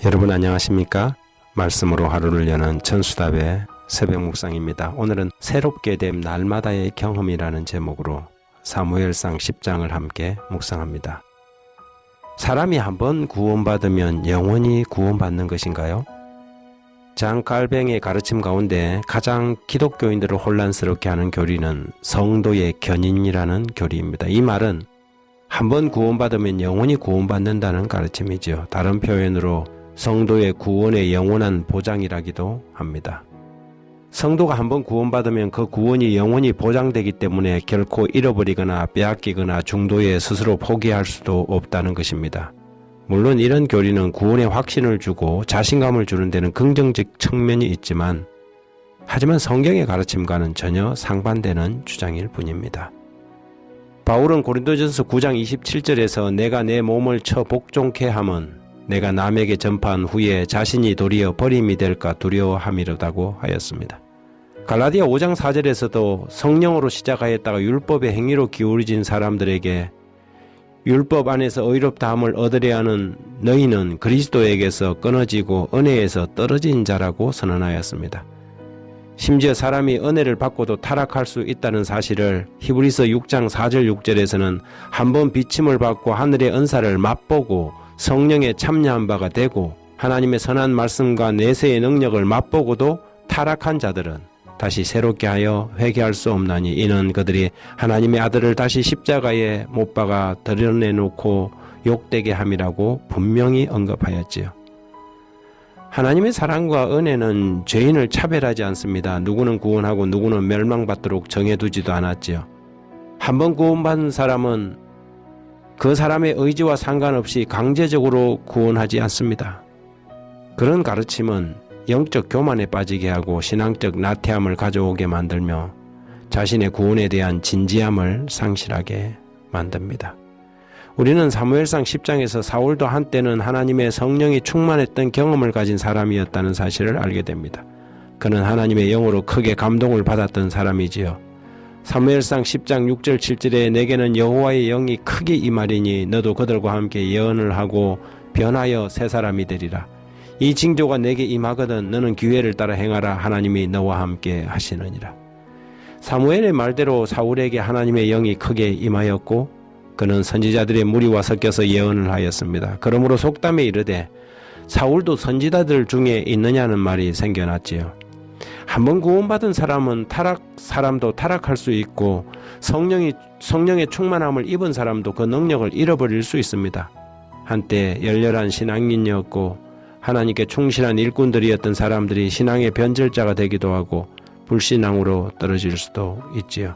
여러분 안녕하십니까? 말씀으로 하루를 여는 천수답의 새벽 묵상입니다. 오늘은 새롭게 됨 날마다의 경험이라는 제목으로 사무엘상 10장을 함께 묵상합니다. 사람이 한번 구원받으면 영원히 구원받는 것인가요? 장 칼뱅의 가르침 가운데 가장 기독교인들을 혼란스럽게 하는 교리는 성도의 견인이라는 교리입니다. 이 말은 한번 구원받으면 영원히 구원받는다는 가르침이죠. 다른 표현으로 성도의 구원의 영원한 보장이라기도 합니다. 성도가 한번 구원받으면 그 구원이 영원히 보장되기 때문에 결코 잃어버리거나 빼앗기거나 중도에 스스로 포기할 수도 없다는 것입니다. 물론 이런 교리는 구원의 확신을 주고 자신감을 주는 데는 긍정적 측면이 있지만 하지만 성경의 가르침과는 전혀 상반되는 주장일 뿐입니다. 바울은 고린도전서 9장 27절에서 내가 내 몸을 쳐 복종케 함은 내가 남에게 전파한 후에 자신이 도리어 버림이 될까 두려워함이로다고 하였습니다. 갈라디아 5장 4절에서도 성령으로 시작하였다가 율법의 행위로 기울어진 사람들에게 율법 안에서 의롭다함을 얻으려 하는 너희는 그리스도에게서 끊어지고 은혜에서 떨어진 자라고 선언하였습니다. 심지어 사람이 은혜를 받고도 타락할 수 있다는 사실을 히브리서 6장 4절 6절에서는 한번 비침을 받고 하늘의 은사를 맛보고 성령에 참여한 바가 되고 하나님의 선한 말씀과 내세의 능력을 맛보고도 타락한 자들은 다시 새롭게 하여 회개할 수 없나니 이는 그들이 하나님의 아들을 다시 십자가에 못 박아 드러내놓고 욕되게 함이라고 분명히 언급하였지요. 하나님의 사랑과 은혜는 죄인을 차별하지 않습니다. 누구는 구원하고 누구는 멸망받도록 정해두지도 않았지요. 한번 구원받은 사람은 그 사람의 의지와 상관없이 강제적으로 구원하지 않습니다. 그런 가르침은 영적 교만에 빠지게 하고 신앙적 나태함을 가져오게 만들며 자신의 구원에 대한 진지함을 상실하게 만듭니다. 우리는 사무엘상 10장에서 사울도 한때는 하나님의 성령이 충만했던 경험을 가진 사람이었다는 사실을 알게 됩니다. 그는 하나님의 영으로 크게 감동을 받았던 사람이지요. 사무엘상 10장 6절 7절에 내게는 여호와의 영이 크게 임하리니 너도 그들과 함께 예언을 하고 변하여 새 사람이 되리라. 이 징조가 내게 임하거든 너는 기회를 따라 행하라. 하나님이 너와 함께 하시느니라. 사무엘의 말대로 사울에게 하나님의 영이 크게 임하였고 그는 선지자들의 무리와 섞여서 예언을 하였습니다. 그러므로 속담에 이르되 사울도 선지자들 중에 있느냐는 말이 생겨났지요. 한번 구원받은 사람도 타락할 수 있고 성령의 충만함을 입은 사람도 그 능력을 잃어버릴 수 있습니다. 한때 열렬한 신앙인이었고 하나님께 충실한 일꾼들이었던 사람들이 신앙의 변절자가 되기도 하고 불신앙으로 떨어질 수도 있지요.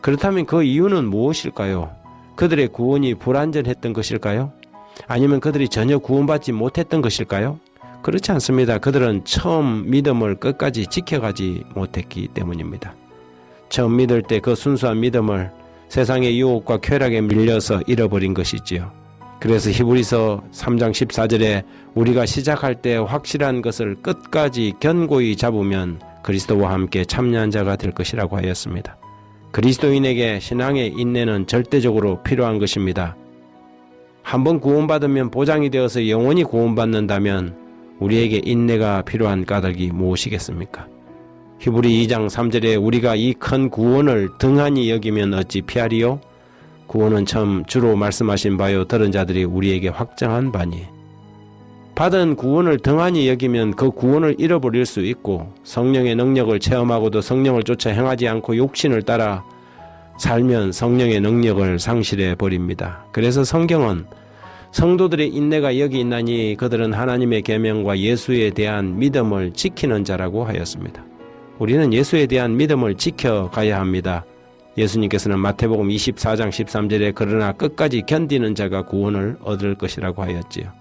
그렇다면 그 이유는 무엇일까요? 그들의 구원이 불완전했던 것일까요? 아니면 그들이 전혀 구원받지 못했던 것일까요? 그렇지 않습니다. 그들은 처음 믿음을 끝까지 지켜가지 못했기 때문입니다. 처음 믿을 때 그 순수한 믿음을 세상의 유혹과 쾌락에 밀려서 잃어버린 것이지요. 그래서 히브리서 3장 14절에 우리가 시작할 때 확실한 것을 끝까지 견고히 잡으면 그리스도와 함께 참여한 자가 될 것이라고 하였습니다. 그리스도인에게 신앙의 인내는 절대적으로 필요한 것입니다. 한번 구원받으면 보장이 되어서 영원히 구원받는다면 우리에게 인내가 필요한 까닭이 무엇이겠습니까? 히브리 2장 3절에 우리가 이 큰 구원을 등한히 여기면 어찌 피하리요? 구원은 처음 주로 말씀하신 바요 들은 자들이 우리에게 확정한 바니 받은 구원을 등한히 여기면 그 구원을 잃어버릴 수 있고 성령의 능력을 체험하고도 성령을 쫓아 행하지 않고 욕심을 따라 살면 성령의 능력을 상실해 버립니다. 그래서 성경은 성도들의 인내가 여기 있나니 그들은 하나님의 계명과 예수에 대한 믿음을 지키는 자라고 하였습니다. 우리는 예수에 대한 믿음을 지켜가야 합니다. 예수님께서는 마태복음 24장 13절에 그러나 끝까지 견디는 자가 구원을 얻을 것이라고 하였지요.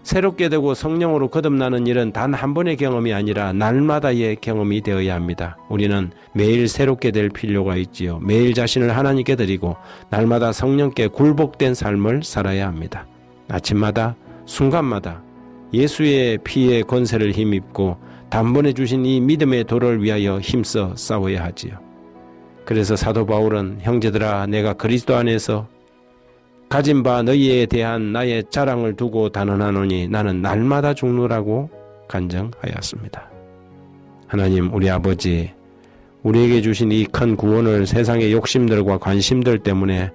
새롭게 되고 성령으로 거듭나는 일은 단 한 번의 경험이 아니라 날마다의 경험이 되어야 합니다. 우리는 매일 새롭게 될 필요가 있지요. 매일 자신을 하나님께 드리고 날마다 성령께 굴복된 삶을 살아야 합니다. 아침마다 순간마다 예수의 피의 권세를 힘입고 단번에 주신 이 믿음의 도를 위하여 힘써 싸워야 하지요. 그래서 사도 바울은 형제들아 내가 그리스도 안에서 가진 바 너희에 대한 나의 자랑을 두고 단언하노니 나는 날마다 죽노라고 간증하였습니다. 하나님, 우리 아버지, 우리에게 주신 이 큰 구원을 세상의 욕심들과 관심들 때문에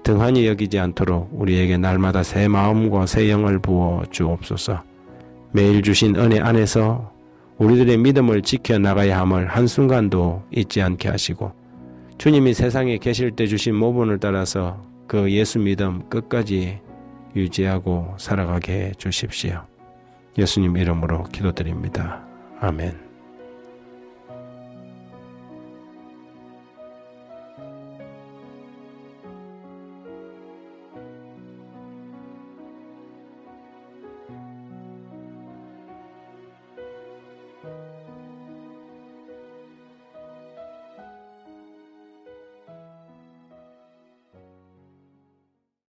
등한히 여기지 않도록 우리에게 날마다 새 마음과 새 영을 부어 주옵소서. 매일 주신 은혜 안에서 우리들의 믿음을 지켜나가야 함을 한순간도 잊지 않게 하시고, 주님이 세상에 계실 때 주신 모본을 따라서 그 예수 믿음 끝까지 유지하고 살아가게 해 주십시오. 예수님 이름으로 기도드립니다. 아멘.